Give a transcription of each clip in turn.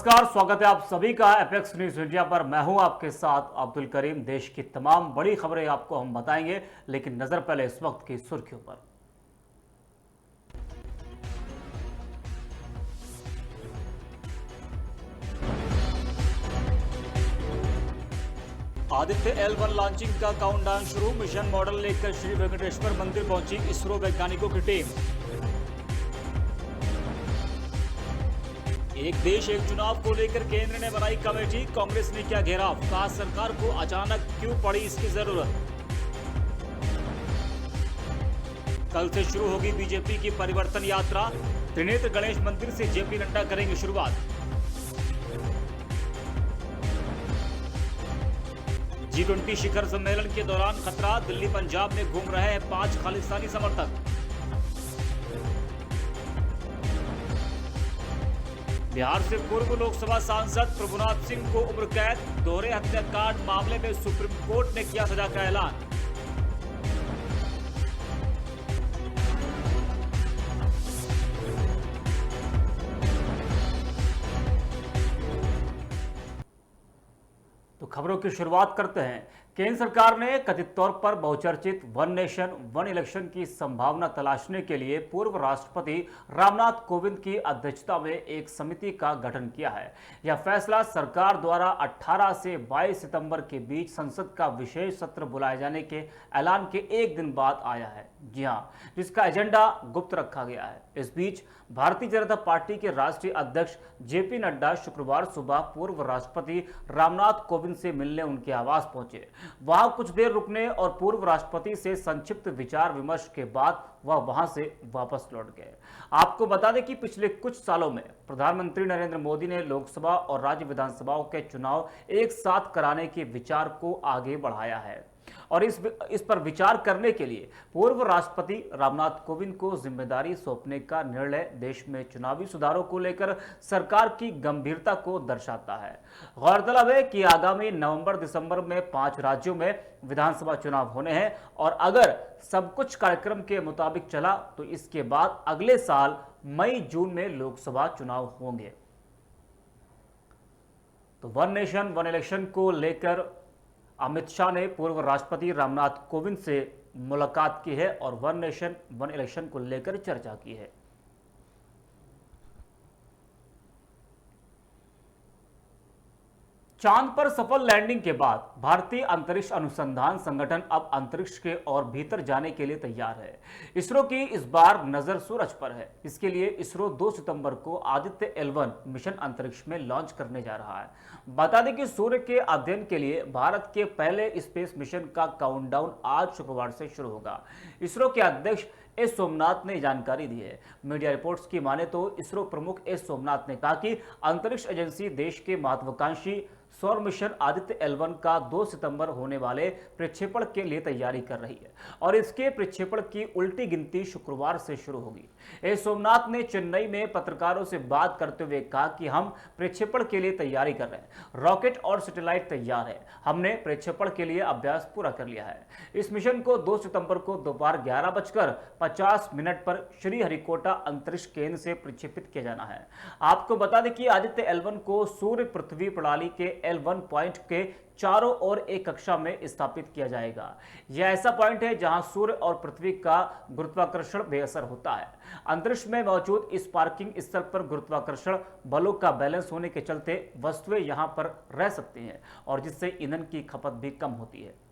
नमस्कार, स्वागत है आप सभी का एपेक्स न्यूज इंडिया पर। मैं हूं आपके साथ अब्दुल करीम। देश की तमाम बड़ी खबरें आपको हम बताएंगे, लेकिन नजर पहले इस वक्त की सुर्खियों पर। आदित्य L1 लॉन्चिंग का काउंटडाउन शुरू। मिशन मॉडल लेकर श्री वेंकटेश्वर मंदिर पहुंची इसरो वैज्ञानिकों की टीम। एक देश एक चुनाव को लेकर केंद्र ने बनाई कमेटी। कांग्रेस ने किया घेराव, कहा सरकार को अचानक क्यों पड़ी इसकी जरूरत। कल से शुरू होगी बीजेपी की परिवर्तन यात्रा। त्रिनेत्र गणेश मंदिर से जेपी नड्डा करेंगे शुरुआत। G20 शिखर सम्मेलन के दौरान खतरा। दिल्ली पंजाब में घूम रहे हैं 5 खालिस्तानी समर्थक। बिहार से पूर्व लोकसभा सांसद प्रभुनाथ सिंह को उम्र कैद। दोहरे हत्याकांड मामले में सुप्रीम कोर्ट ने किया सजा का ऐलान। तो खबरों की शुरुआत करते हैं। केंद्र सरकार ने कथित तौर पर बहुचर्चित वन नेशन वन इलेक्शन की संभावना तलाशने के लिए पूर्व राष्ट्रपति रामनाथ कोविंद की अध्यक्षता में एक समिति का गठन किया है। यह फैसला सरकार द्वारा 18 से 22 सितंबर के बीच संसद का विशेष सत्र बुलाए जाने के ऐलान के एक दिन बाद आया है। जी हां, जिसका एजेंडा गुप्त रखा गया है। इस बीच भारतीय जनता पार्टी के राष्ट्रीय अध्यक्ष जेपी नड्डा शुक्रवार सुबह पूर्व राष्ट्रपति रामनाथ कोविंद से मिलने उनके आवास पहुंचे। वहां कुछ देर रुकने और पूर्व राष्ट्रपति से संक्षिप्त विचार विमर्श के बाद वह वहां से वापस लौट गए। आपको बता दें कि पिछले कुछ सालों में प्रधानमंत्री नरेंद्र मोदी ने लोकसभा और राज्य विधानसभाओं के चुनाव एक साथ कराने के विचार को आगे बढ़ाया है और इस पर विचार करने के लिए पूर्व राष्ट्रपति रामनाथ कोविंद को जिम्मेदारी सौंपने का निर्णय देश में चुनावी सुधारों को लेकर सरकार की गंभीरता को दर्शाता है। गौरतलब है कि आगामी नवंबर-दिसंबर में 5 राज्यों में विधानसभा चुनाव होने हैं और अगर सब कुछ कार्यक्रम के मुताबिक चला तो इसके बाद अगले साल मई-जून में लोकसभा चुनाव होंगे। तो वन नेशन वन इलेक्शन को लेकर अमित शाह ने पूर्व राष्ट्रपति रामनाथ कोविंद से मुलाकात की है और वन नेशन वन इलेक्शन को लेकर चर्चा की है। चांद पर सफल लैंडिंग के बाद भारतीय अंतरिक्ष अनुसंधान संगठन अब अंतरिक्ष के और भीतर जाने के लिए तैयार है। इसरो की इस बार नजर सूरज पर है। इसके लिए इसरो 2 सितंबर को आदित्य L1 मिशन अंतरिक्ष में लॉन्च करने जा रहा है। बता दें कि सूर्य के अध्ययन के लिए भारत के पहले स्पेस मिशन का काउंटडाउन आज शुक्रवार से शुरू होगा। इसरो के अध्यक्ष एस सोमनाथ ने जानकारी दी है। मीडिया रिपोर्ट्स की माने तो इसरो प्रमुख एस सोमनाथ ने कहा कि अंतरिक्ष एजेंसी देश के महत्वाकांक्षी सौर मिशन आदित्य L1 का 2 सितंबर होने वाले प्रक्षेपण के लिए तैयारी कर रही है और इसके प्रक्षेपण की उल्टी गिनती शुक्रवार से शुरू होगी। एस सोमनाथ ने चेन्नई में पत्रकारों से बात करते हुए कहा कि हम प्रक्षेपण के लिए तैयारी कर रहे हैं। रॉकेट और सैटेलाइट तैयार है। हमने प्रक्षेपण के लिए अभ्यास पूरा कर लिया है। इस मिशन को 2 सितंबर को दोपहर 11:50 पर श्रीहरिकोटा अंतरिक्ष केंद्र से प्रक्षेपित किया जाना है। आपको बता दें कि आदित्य L1 को सूर्य पृथ्वी प्रणाली के L1 पॉइंट के चारों ओर एक कक्षा में स्थापित किया जाएगा। यह ऐसा पॉइंट है जहां सूर्य और पृथ्वी का गुरुत्वाकर्षण बेअसर होता है। अंतरिक्ष में मौजूद इस पार्किंग स्थल पर गुरुत्वाकर्षण बलों का बैलेंस होने के चलते वस्तुएं यहां पर रह सकती हैं और जिससे ईंधन की खपत भी कम होती है।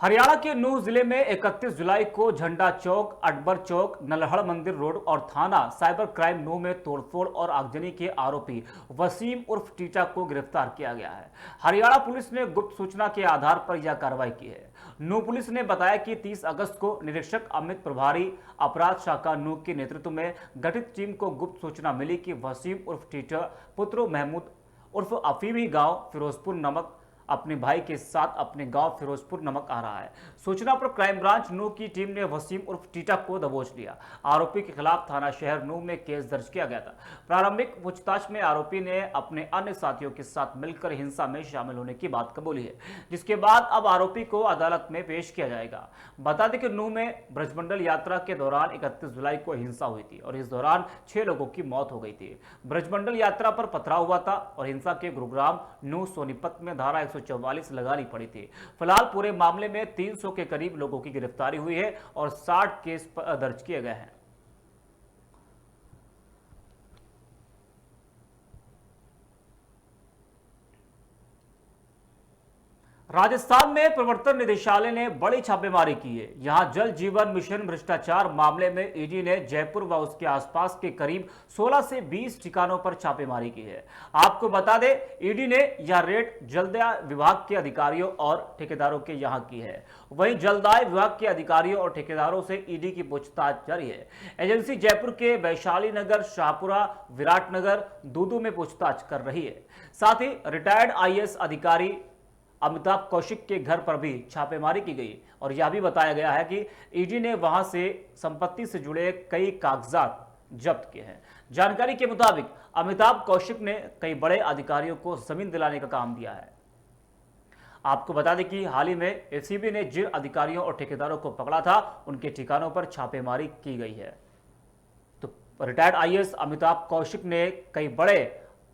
हरियाणा के नूंह जिले में 31 जुलाई को झंडा चौक, अकबर चौक, नलहड़ मंदिर रोड और थाना साइबर क्राइम नूंह में तोड़फोड़ और आगजनी के आरोपी वसीम उर्फ टीटा को गिरफ्तार किया गया है। हरियाणा पुलिस ने गुप्त सूचना के आधार पर यह कार्रवाई की है। नूंह पुलिस ने बताया कि 30 अगस्त को निरीक्षक अमित प्रभारी अपराध शाखा नूंह के नेतृत्व में गठित टीम को गुप्त सूचना मिली कि वसीम उर्फ टीटा पुत्र महमूद उर्फ अफीमी गांव फिरोजपुर नमक अपने भाई के साथ अपने गांव फिरोजपुर नमक आ रहा है। सूचना पर क्राइम ब्रांच नू की टीम ने वसीम उर्फ टीटा को दबोच लिया। आरोपी के खिलाफ थाना शहर नू में केस दर्ज किया गया था। प्रारंभिक पूछताछ में आरोपी ने अपने अन्य साथियों के साथ मिलकर हिंसा में शामिल होने की बात कबूली है, जिसके बाद अब आरोपी को अदालत में पेश किया जाएगा। बता दें कि नू में ब्रजमंडल यात्रा के दौरान 31 जुलाई को हिंसा हुई थी और इस दौरान 6 लोगों की मौत हो गई थी। ब्रजमंडल यात्रा पर पथराव हुआ था और हिंसा के गुरुग्राम नू सोनीपत में धारा 144 लगानी पड़ी थी। फिलहाल पूरे मामले में 300 के करीब लोगों की गिरफ्तारी हुई है और 60 केस दर्ज किए गए हैं। राजस्थान में प्रवर्तन निदेशालय ने बड़ी छापेमारी की है। यहां जल जीवन मिशन भ्रष्टाचार मामले में ईडी ने जयपुर व उसके आसपास के करीब 16 से 20 ठिकानों पर छापेमारी की है। आपको बता दें, ईडी ने यह रेड जलदाय विभाग के अधिकारियों और ठेकेदारों के यहां की है। वहीं जलदाय विभाग के अधिकारियों और ठेकेदारों से ईडी की पूछताछ जारी है। एजेंसी जयपुर के वैशाली नगर, शाहपुरा, विराटनगर, दूदू में पूछताछ कर रही है। साथ ही रिटायर्ड आईएएस अधिकारी अमिताभ कौशिक के घर पर भी छापेमारी की गई और यह भी बताया गया है कि ईडी ने वहां से संपत्ति से जुड़े कई कागजात जब्त किए हैं। जानकारी के मुताबिक अमिताभ कौशिक ने कई बड़े अधिकारियों को जमीन दिलाने का काम दिया है। आपको बता दें कि हाल ही में एसीबी ने जिन अधिकारियों और ठेकेदारों को पकड़ा था, उनके ठिकानों पर छापेमारी की गई है। तो रिटायर्ड आईएएस अमिताभ कौशिक ने कई बड़े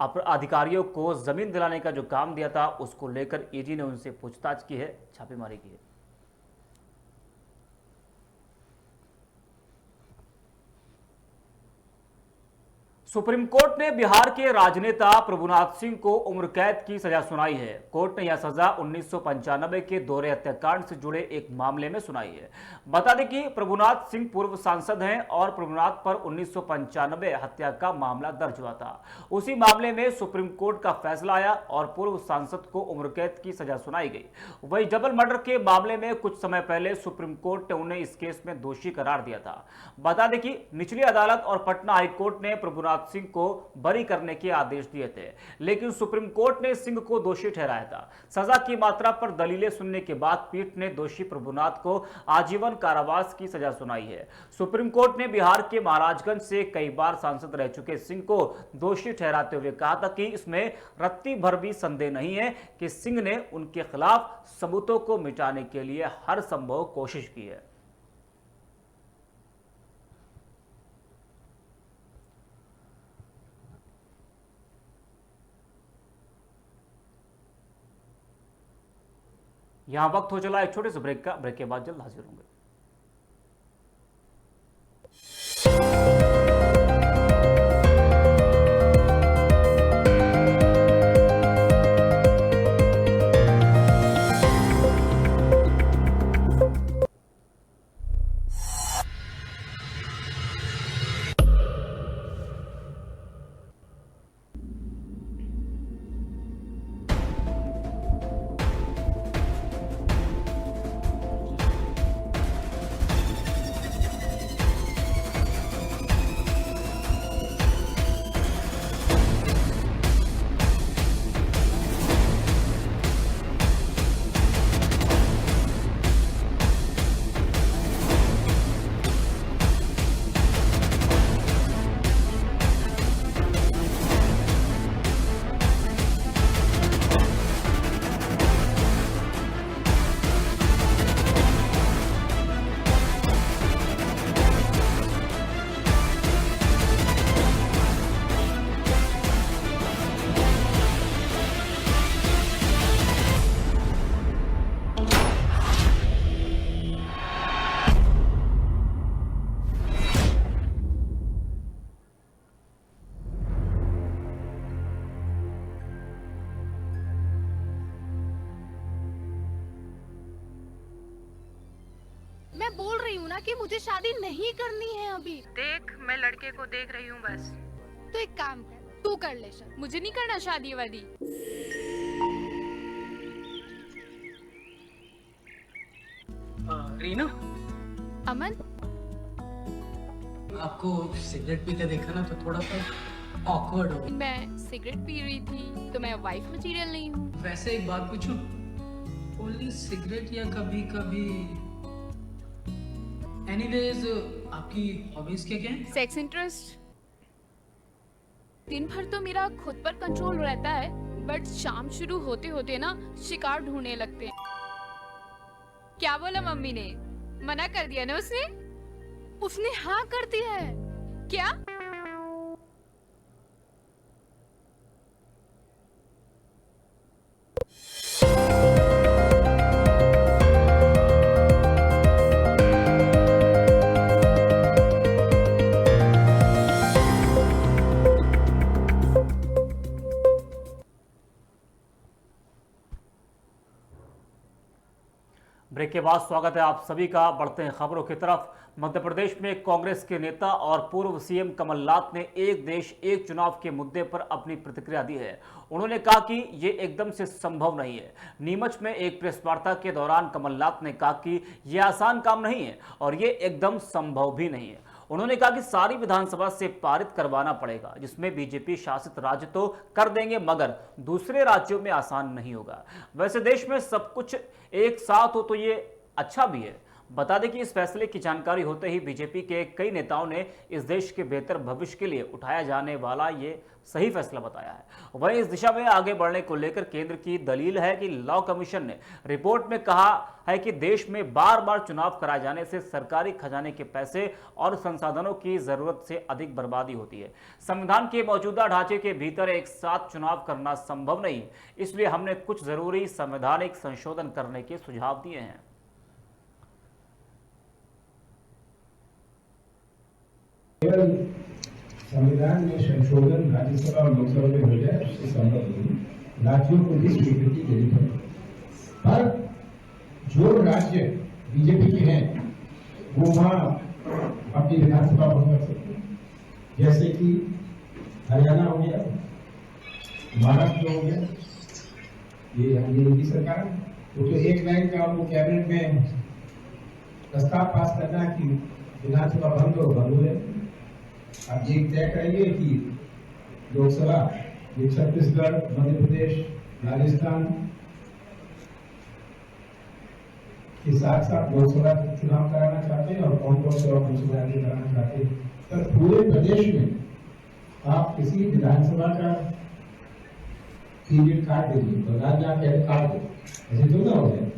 अधिकारियों को जमीन दिलाने का जो काम दिया था, उसको लेकर ईडी ने उनसे पूछताछ की है, छापेमारी की है। सुप्रीम कोर्ट ने बिहार के राजनेता प्रभुनाथ सिंह को उम्र कैद की सजा सुनाई है। कोर्ट ने यह सजा 1995 के दोहरे हत्याकांड से जुड़े एक मामले में सुनाई है। बता दें कि प्रभुनाथ सिंह पूर्व सांसद हैं और प्रभुनाथ पर 1995 हत्या का मामला दर्ज हुआ था। उसी मामले में सुप्रीम कोर्ट का फैसला आया और पूर्व सांसद को उम्र कैद की सजा सुनाई गई। वहीं डबल मर्डर के मामले में कुछ समय पहले सुप्रीम कोर्ट ने उन्हें इस केस में दोषी करार दिया था। बता दें कि निचली अदालत और पटना हाईकोर्ट ने प्रभुनाथ सिंह को बरी करने के आदेश दिए थे, लेकिन सुप्रीम कोर्ट ने सिंह को दोषी ठहराया था। सजा की मात्रा पर दलीलें सुनने के बाद पीठ ने दोषी प्रभुनाथ को आजीवन कारावास की सजा सुनाई है। सुप्रीम कोर्ट ने बिहार के महाराजगंज से कई बार सांसद रह चुके सिंह को दोषी ठहराते हुए कहा था कि इसमें रत्ती भर भी संदेह नहीं है कि सिंह ने उनके खिलाफ सबूतों को मिटाने के लिए हर संभव कोशिश की है। यहां वक्त हो चला एक छोटे से ब्रेक का। ब्रेक के बाद जल्द हाजिर होंगे। मैं बोल रही हूँ ना कि मुझे शादी नहीं करनी है अभी। देख, मैं लड़के को देख रही हूँ बस। तो एक काम कर, तू कर ले शादी। मुझे नहीं करना शादी वादी। रीना, अमन, आपको सिगरेट पीते देखा ना तो थोड़ा सा ऑकवर्ड हो। मैं सिगरेट पी रही थी तो मैं वाइफ मटेरियल नहीं हूँ। वैसे एक बात पूछूं, ओनली सिगरेट या कभी कभी? एनीवेज, आपकी हॉबीज क्या क्या हैं? Sex interest. दिन भर तो मेरा खुद पर कंट्रोल रहता है, बट शाम शुरू होते होते ना शिकार ढूंढने लगते हैं। क्या बोला मम्मी ने? मना कर दिया ना उसने? उसने हाँ कर दिया है। क्या? ब्रेक के बाद स्वागत है आप सभी का। बढ़ते हैं खबरों की तरफ। मध्य प्रदेश में कांग्रेस के नेता और पूर्व सीएम कमलनाथ ने एक देश एक चुनाव के मुद्दे पर अपनी प्रतिक्रिया दी है। उन्होंने कहा कि ये एकदम से संभव नहीं है। नीमच में एक प्रेस वार्ता के दौरान कमलनाथ ने कहा कि यह आसान काम नहीं है और ये एकदम संभव भी नहीं है। उन्होंने कहा कि सारी विधानसभा से पारित करवाना पड़ेगा, जिसमें बीजेपी शासित राज्य तो कर देंगे मगर दूसरे राज्यों में आसान नहीं होगा। वैसे देश में सब कुछ एक साथ हो तो ये अच्छा भी है। बता दें कि इस फैसले की जानकारी होते ही बीजेपी के कई नेताओं ने इस देश के बेहतर भविष्य के लिए उठाया जाने वाला ये सही फैसला बताया है। वहीं इस दिशा में आगे बढ़ने को लेकर केंद्र की दलील है कि लॉ कमीशन ने रिपोर्ट में कहा है कि देश में बार बार चुनाव कराए जाने से सरकारी खजाने के पैसे और संसाधनों की जरूरत से अधिक बर्बादी होती है। संविधान के मौजूदा ढांचे के भीतर एक साथ चुनाव करना संभव नहीं, इसलिए हमने कुछ जरूरी संवैधानिक संशोधन करने के सुझाव दिए हैं। केवल संविधान में संशोधन राज्यसभा और लोकसभा में हो जाए उससे संभव नहीं, राज्यों को भी स्वीकृति देनी पड़ेगी। पर जो राज्य बीजेपी के हैं वो वहां अपनी विधानसभा बंद कर सकते हैं, जैसे कि हरियाणा हो गया, महाराष्ट्र हो गया, ये योगी सरकार। वो तो एक लाइन का उनको कैबिनेट में प्रस्ताव पास करना है कि विधानसभा बंद हो जाए। अब ये तय करेंगे कि लोकसभा ये छत्तीसगढ़, मध्य प्रदेश, राजस्थान के साथ साथ लोकसभा चुनाव कराना चाहते हैं और कौन कौन से लोकसभा कराना चाहते हैं। पर पूरे प्रदेश में आप किसी विधानसभा का पीरियड काट दीजिए तो राज्य आप कैसे काट दो, ऐसे तो ना हो जाए।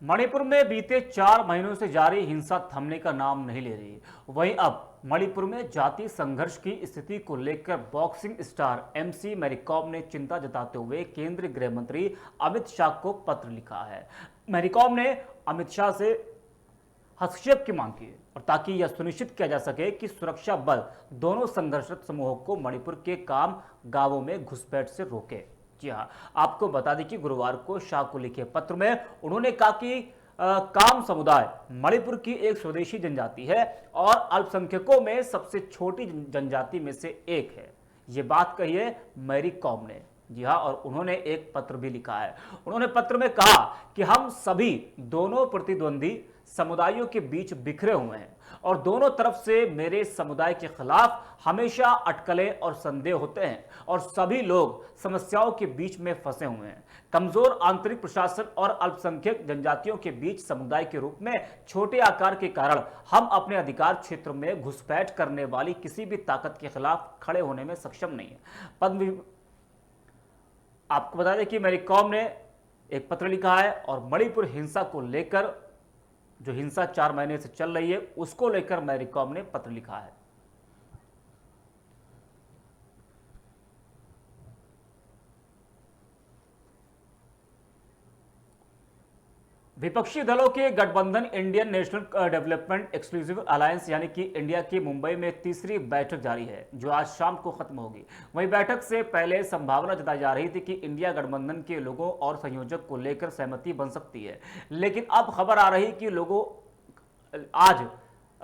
मणिपुर में बीते 4 महीनों से जारी हिंसा थमने का नाम नहीं ले रही। वहीं अब मणिपुर में जातीय संघर्ष की स्थिति को लेकर बॉक्सिंग स्टार एमसी मैरीकॉम ने चिंता जताते हुए केंद्रीय गृह मंत्री अमित शाह को पत्र लिखा है। मैरीकॉम ने अमित शाह से हस्तक्षेप की मांग की है और ताकि यह सुनिश्चित किया जा सके कि सुरक्षा बल दोनों संघर्षरत समूहों को मणिपुर के काम गांवों में घुसपैठ से रोके। जी हाँ, आपको बता दें कि गुरुवार को शाह को लिखे पत्र में उन्होंने कहा कि काम समुदाय मणिपुर की एक स्वदेशी जनजाति है और अल्पसंख्यकों में सबसे छोटी जनजाति में से एक है। ये बात कही है मैरीकॉम ने। जी हाँ, और उन्होंने एक पत्र भी लिखा है। उन्होंने पत्र में कहा कि हम सभी दोनों प्रतिद्वंदी समुदायों के बीच बिखरे हुए हैं और दोनों तरफ से मेरे समुदाय के खिलाफ हमेशा अटकलें और संदेह होते हैं और सभी लोग समस्याओं के बीच में फंसे हुए हैं। कमजोर आंतरिक प्रशासन और अल्पसंख्यक जनजातियों के बीच समुदाय के रूप में छोटे आकार के कारण हम अपने अधिकार क्षेत्र में घुसपैठ करने वाली किसी भी ताकत के खिलाफ खड़े होने में सक्षम नहीं है। आपको बता दें कि मैरीकॉम ने एक पत्र लिखा है और मणिपुर हिंसा को लेकर, जो हिंसा 4 महीने से चल रही है, उसको लेकर मैरीकॉम ने पत्र लिखा है। विपक्षी दलों के गठबंधन Indian national development exclusive alliance यानी कि इंडिया की मुंबई में तीसरी बैठक जारी है, जो आज शाम को खत्म होगी। वहीं बैठक से पहले संभावना जताई जा रही थी कि इंडिया गठबंधन के लोगों और संयोजक को लेकर सहमति बन सकती है, लेकिन अब खबर आ रही कि लोगों आज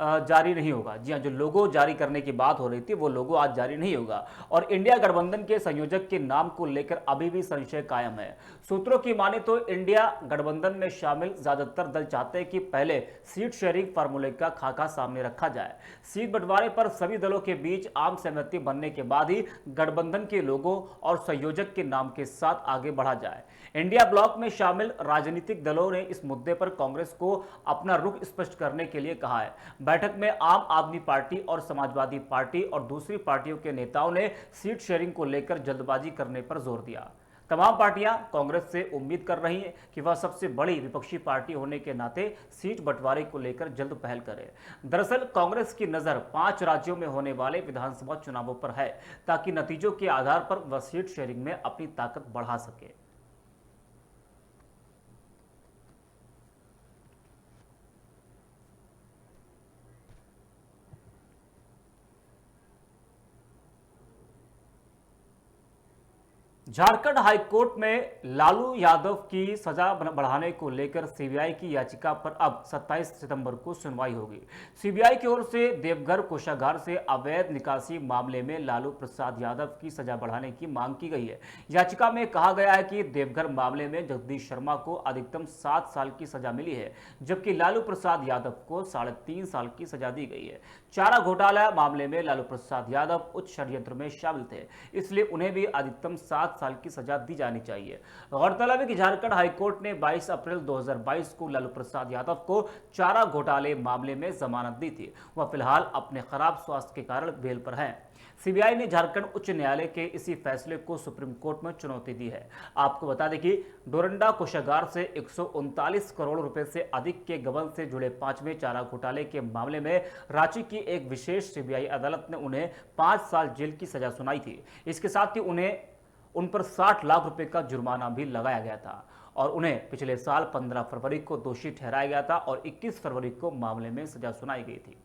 जारी नहीं होगा। जी हाँ, जो लोगो जारी करने की बात हो रही थी वो लोगो आज जारी नहीं होगा। और इंडिया गठबंधन के संयोजक के नाम को लेकर अभी भी संशय कायम है। सूत्रों की माने तो इंडिया गठबंधन में शामिल ज्यादातर दल चाहते हैं कि पहले सीट शेयरिंग फार्मूले का खाका सामने रखा जाए। सीट बंटवारे पर सभी दलों के बीच आम सहमति बनने के बाद ही गठबंधन के लोगों और संयोजक के नाम के साथ आगे बढ़ा जाए। इंडिया ब्लॉक में शामिल राजनीतिक दलों ने इस मुद्दे पर कांग्रेस को अपना रुख स्पष्ट करने के लिए कहा है। बैठक में आम आदमी पार्टी और समाजवादी पार्टी और दूसरी पार्टियों के नेताओं ने सीट शेयरिंग को लेकर जल्दबाजी करने पर जोर दिया। तमाम पार्टियां कांग्रेस से उम्मीद कर रही हैं कि वह सबसे बड़ी विपक्षी पार्टी होने के नाते सीट बंटवारे को लेकर जल्द पहल करे। दरअसल कांग्रेस की नजर 5 राज्यों में होने वाले विधानसभा चुनावों पर है, ताकि नतीजों के आधार पर वह सीट शेयरिंग में अपनी ताकत बढ़ा सके। झारखंड हाईकोर्ट में लालू यादव की सजा बढ़ाने को लेकर सीबीआई की याचिका पर अब 27 सितंबर को सुनवाई होगी। सीबीआई की ओर से देवघर कोषागार से अवैध निकासी मामले में लालू प्रसाद यादव की सजा बढ़ाने की मांग की गई है। याचिका में कहा गया है कि देवघर मामले में जगदीश शर्मा को अधिकतम 7 साल की सजा मिली है, जबकि लालू प्रसाद यादव को 3.5 साल की सजा दी गई है। चारा घोटाला मामले में लालू प्रसाद यादव उच्च षड्यंत्र में शामिल थे, इसलिए उन्हें भी अधिकतम 7 साल की सजा दी जानी चाहिए। गौरतलब है कि झारखंड हाईकोर्ट ने 22 अप्रैल 2022 को लालू प्रसाद यादव को चारा घोटाले मामले में जमानत दी थी। वह फिलहाल अपने खराब स्वास्थ्य के कारण बेल पर हैं। सीबीआई ने झारखंड उच्च न्यायालय के इसी फैसले को सुप्रीम कोर्ट में चुनौती दी है। आपको बता दें कि डोरंडा कोषागार से 139 करोड़ रुपए से अधिक के गबन से जुड़े 5वें चारा घोटाले के मामले में रांची की एक विशेष सीबीआई अदालत ने उन्हें 5 साल जेल की सजा सुनाई थी। इसके साथ ही उन पर 60 लाख रुपए का जुर्माना भी लगाया गया था और उन्हें पिछले साल 15 फरवरी को दोषी ठहराया गया था और 21 फरवरी को मामले में सजा सुनाई गई थी।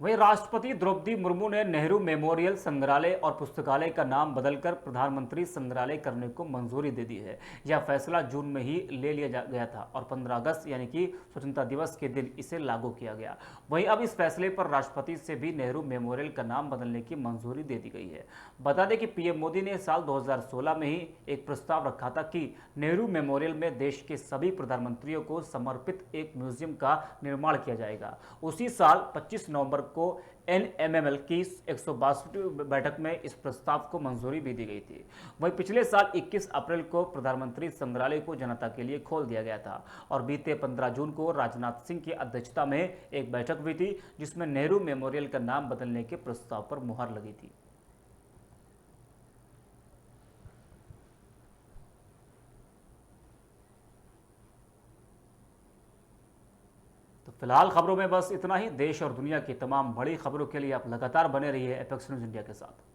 वहीं राष्ट्रपति द्रौपदी मुर्मू ने नेहरू मेमोरियल संग्रहालय और पुस्तकालय का नाम बदलकर प्रधानमंत्री संग्रहालय करने को मंजूरी दे दी है। यह फैसला जून में ही ले लिया गया था और 15 अगस्त यानी कि स्वतंत्रता दिवस के दिन इसे लागू किया गया। वहीं अब इस फैसले पर राष्ट्रपति से भी नेहरू मेमोरियल का नाम बदलने की मंजूरी दे दी गई है। बता दें कि पीएम मोदी ने साल 2016 में ही एक प्रस्ताव रखा था कि नेहरू मेमोरियल में देश के सभी प्रधानमंत्रियों को समर्पित एक म्यूजियम का निर्माण किया जाएगा। उसी साल 25 नवंबर को NMML की 162वीं बैठक में इस प्रस्ताव को मंजूरी भी दी गई थी। वहीं पिछले साल 21 अप्रैल को प्रधानमंत्री संग्रहालय को जनता के लिए खोल दिया गया था और बीते 15 जून को राजनाथ सिंह की अध्यक्षता में एक बैठक हुई थी, जिसमें नेहरू मेमोरियल का नाम बदलने के प्रस्ताव पर मुहर लगी थी। तो फिलहाल खबरों में बस इतना ही। देश और दुनिया की तमाम बड़ी खबरों के लिए आप लगातार बने रहिए एपेक्स न्यूज़ इंडिया के साथ।